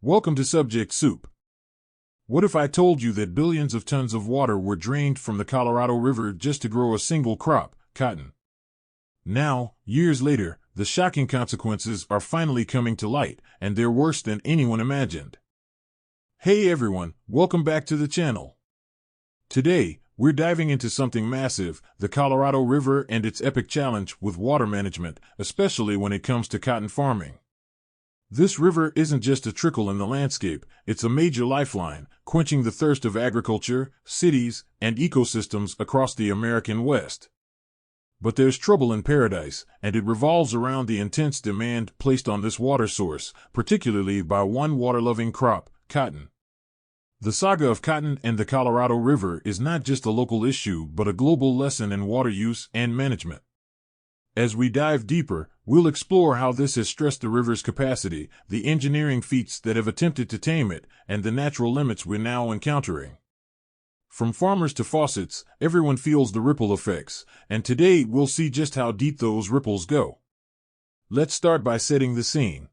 Welcome to Subject Soup. What if I told you that billions of tons of water were drained from the Colorado River just to grow a single crop, cotton? Now, years later, the shocking consequences are finally coming to light, and they're worse than anyone imagined. Hey everyone, welcome back to the channel. Today, we're diving into something massive, the Colorado River and its epic challenge with water management, especially when it comes to cotton farming. This river isn't just a trickle in the landscape, it's a major lifeline, quenching the thirst of agriculture, cities, and ecosystems across the American West. But there's trouble in paradise, and it revolves around the intense demand placed on this water source, particularly by one water-loving crop, cotton. The saga of cotton and the Colorado River is not just a local issue but a global lesson in water use and management. As we dive deeper, we'll explore how this has stressed the river's capacity, the engineering feats that have attempted to tame it, and the natural limits we're now encountering. From farmers to faucets, everyone feels the ripple effects, and today we'll see just how deep those ripples go. Let's start by setting the scene.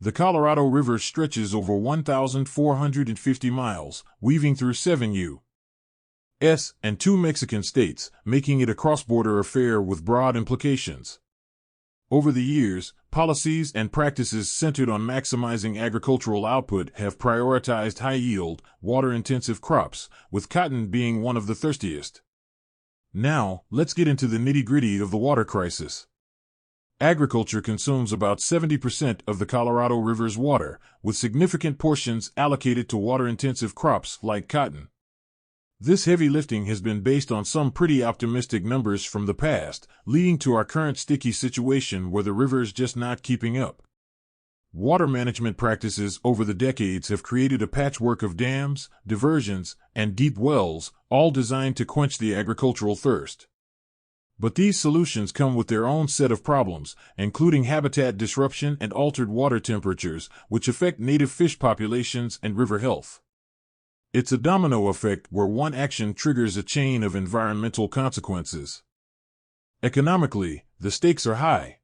The Colorado River stretches over 1,450 miles, weaving through 7 U.S. and 2 Mexican states, making it a cross-border affair with broad implications. Over the years, policies and practices centered on maximizing agricultural output have prioritized high-yield, water-intensive crops, with cotton being one of the thirstiest. Now, let's get into the nitty-gritty of the water crisis. Agriculture consumes about 70% of the Colorado River's water, with significant portions allocated to water-intensive crops like cotton. This heavy lifting has been based on some pretty optimistic numbers from the past, leading to our current sticky situation where the river is just not keeping up. Water management practices over the decades have created a patchwork of dams, diversions, and deep wells, all designed to quench the agricultural thirst. But these solutions come with their own set of problems, including habitat disruption and altered water temperatures, which affect native fish populations and river health. It's a domino effect where one action triggers a chain of environmental consequences. Economically, the stakes are high.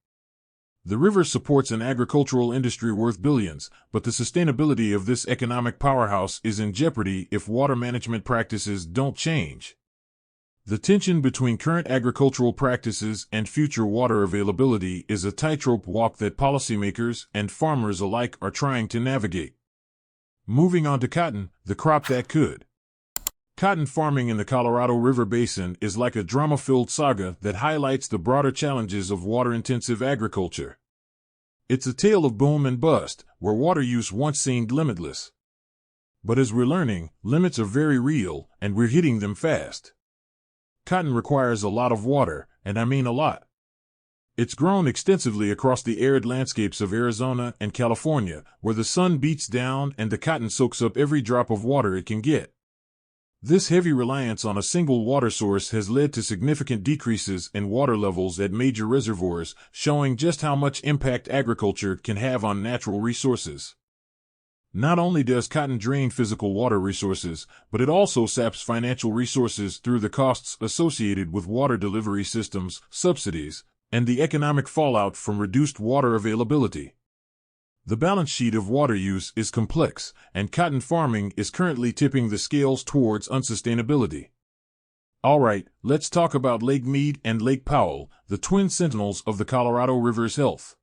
The river supports an agricultural industry worth billions, but the sustainability of this economic powerhouse is in jeopardy if water management practices don't change. The tension between current agricultural practices and future water availability is a tightrope walk that policymakers and farmers alike are trying to navigate. Moving on to cotton, the crop that could. Cotton farming in the Colorado River Basin is like a drama-filled saga that highlights the broader challenges of water-intensive agriculture. It's a tale of boom and bust, where water use once seemed limitless. But as we're learning, limits are very real, and we're hitting them fast. Cotton requires a lot of water, and I mean a lot. It's grown extensively across the arid landscapes of Arizona and California, where the sun beats down and the cotton soaks up every drop of water it can get. This heavy reliance on a single water source has led to significant decreases in water levels at major reservoirs, showing just how much impact agriculture can have on natural resources. Not only does cotton drain physical water resources, but it also saps financial resources through the costs associated with water delivery systems, subsidies, and the economic fallout from reduced water availability. The balance sheet of water use is complex, and cotton farming is currently tipping the scales towards unsustainability. Alright, let's talk about Lake Mead and Lake Powell, the twin sentinels of the Colorado River's health.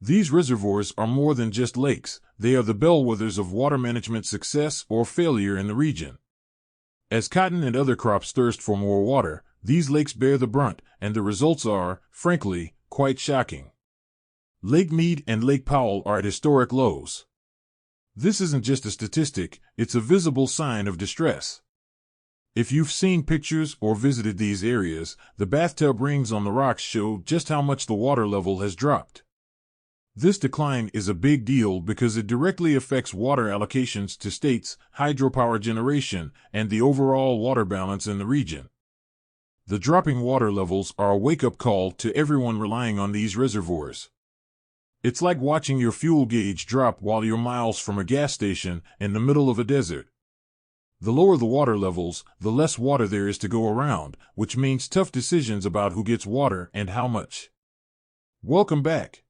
These reservoirs are more than just lakes, they are the bellwethers of water management success or failure in the region. As cotton and other crops thirst for more water, these lakes bear the brunt, and the results are, frankly, quite shocking. Lake Mead and Lake Powell are at historic lows. This isn't just a statistic, it's a visible sign of distress. If you've seen pictures or visited these areas, the bathtub rings on the rocks show just how much the water level has dropped. This decline is a big deal because it directly affects water allocations to states, hydropower generation, and the overall water balance in the region. The dropping water levels are a wake-up call to everyone relying on these reservoirs. It's like watching your fuel gauge drop while you're miles from a gas station in the middle of a desert. The lower the water levels, the less water there is to go around, which means tough decisions about who gets water and how much. Welcome back.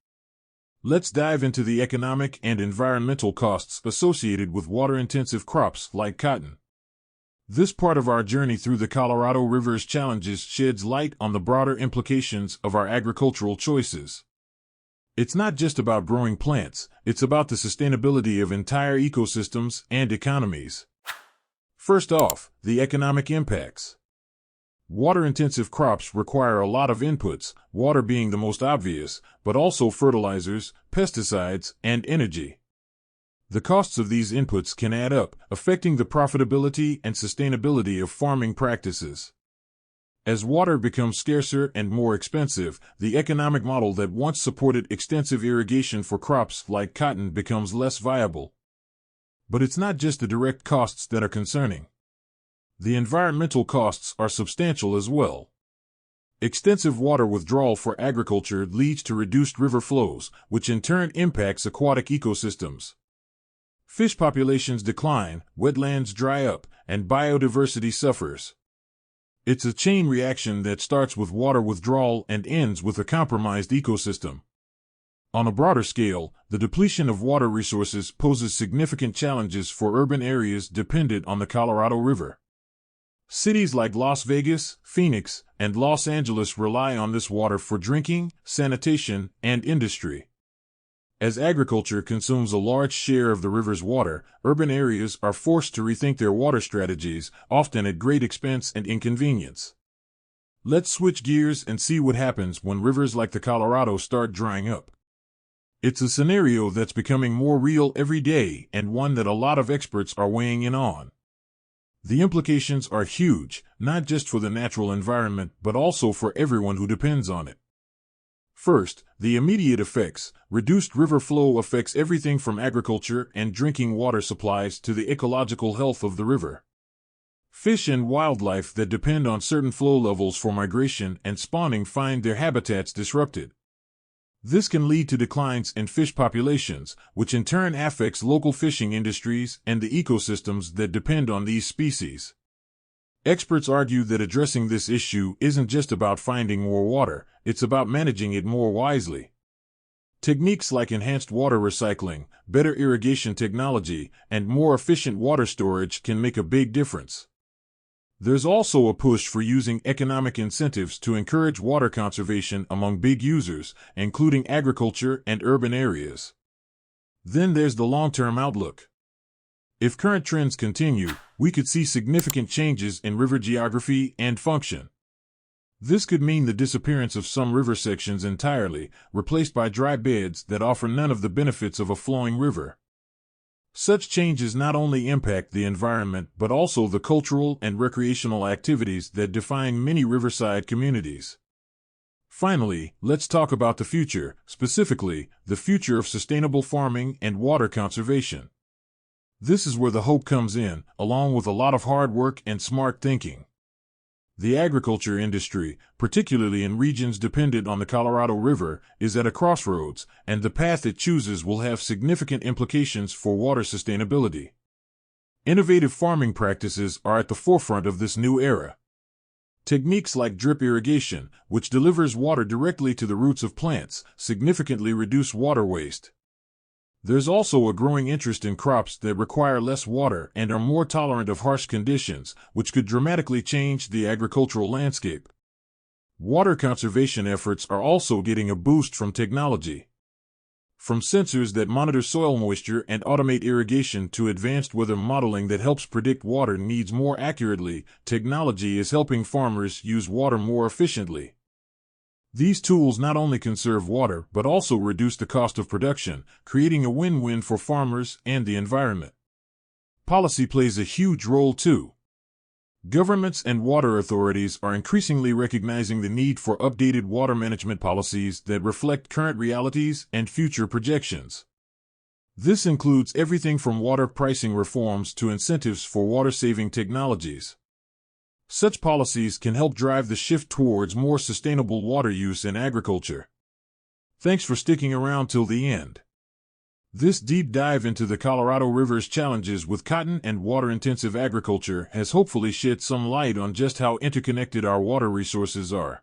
Let's dive into the economic and environmental costs associated with water-intensive crops like cotton. This part of our journey through the Colorado River's challenges sheds light on the broader implications of our agricultural choices. It's not just about growing plants, it's about the sustainability of entire ecosystems and economies. First off, the economic impacts. Water-intensive crops require a lot of inputs, water being the most obvious, but also fertilizers, pesticides, and energy. The costs of these inputs can add up, affecting the profitability and sustainability of farming practices. As water becomes scarcer and more expensive, the economic model that once supported extensive irrigation for crops like cotton becomes less viable. But it's not just the direct costs that are concerning. The environmental costs are substantial as well. Extensive water withdrawal for agriculture leads to reduced river flows, which in turn impacts aquatic ecosystems. Fish populations decline, wetlands dry up, and biodiversity suffers. It's a chain reaction that starts with water withdrawal and ends with a compromised ecosystem. On a broader scale, the depletion of water resources poses significant challenges for urban areas dependent on the Colorado River. Cities like Las Vegas, Phoenix, and Los Angeles rely on this water for drinking, sanitation, and industry. As agriculture consumes a large share of the river's water, urban areas are forced to rethink their water strategies, often at great expense and inconvenience. Let's switch gears and see what happens when rivers like the Colorado start drying up. It's a scenario that's becoming more real every day and one that a lot of experts are weighing in on. The implications are huge, not just for the natural environment but also for everyone who depends on it. First, the immediate effects. Reduced river flow affects everything from agriculture and drinking water supplies to the ecological health of the river. Fish and wildlife that depend on certain flow levels for migration and spawning find their habitats disrupted. This can lead to declines in fish populations, which in turn affects local fishing industries and the ecosystems that depend on these species. Experts argue that addressing this issue isn't just about finding more water, it's about managing it more wisely. Techniques like enhanced water recycling, better irrigation technology, and more efficient water storage can make a big difference. There's also a push for using economic incentives to encourage water conservation among big users, including agriculture and urban areas. Then there's the long-term outlook. If current trends continue, we could see significant changes in river geography and function. This could mean the disappearance of some river sections entirely, replaced by dry beds that offer none of the benefits of a flowing river. Such changes not only impact the environment but also the cultural and recreational activities that define many riverside communities. Finally, let's talk about the future, specifically, the future of sustainable farming and water conservation. This is where the hope comes in, along with a lot of hard work and smart thinking. The agriculture industry, particularly in regions dependent on the Colorado River, is at a crossroads, and the path it chooses will have significant implications for water sustainability. Innovative farming practices are at the forefront of this new era. Techniques like drip irrigation, which delivers water directly to the roots of plants, significantly reduce water waste. There's also a growing interest in crops that require less water and are more tolerant of harsh conditions, which could dramatically change the agricultural landscape. Water conservation efforts are also getting a boost from technology. From sensors that monitor soil moisture and automate irrigation to advanced weather modeling that helps predict water needs more accurately, technology is helping farmers use water more efficiently. These tools not only conserve water but also reduce the cost of production, creating a win-win for farmers and the environment. Policy plays a huge role too. Governments and water authorities are increasingly recognizing the need for updated water management policies that reflect current realities and future projections. This includes everything from water pricing reforms to incentives for water-saving technologies. Such policies can help drive the shift towards more sustainable water use in agriculture. Thanks for sticking around till the end. This deep dive into the Colorado River's challenges with cotton and water-intensive agriculture has hopefully shed some light on just how interconnected our water resources are.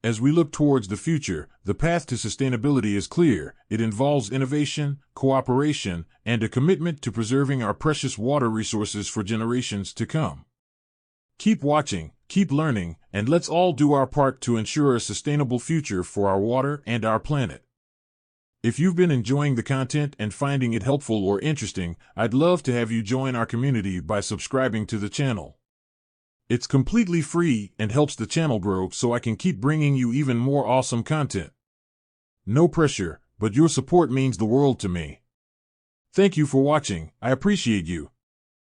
As we look towards the future, the path to sustainability is clear. It involves innovation, cooperation, and a commitment to preserving our precious water resources for generations to come. Keep watching, keep learning, and let's all do our part to ensure a sustainable future for our water and our planet. If you've been enjoying the content and finding it helpful or interesting, I'd love to have you join our community by subscribing to the channel. It's completely free and helps the channel grow so I can keep bringing you even more awesome content. No pressure, but your support means the world to me. Thank you for watching. I appreciate you.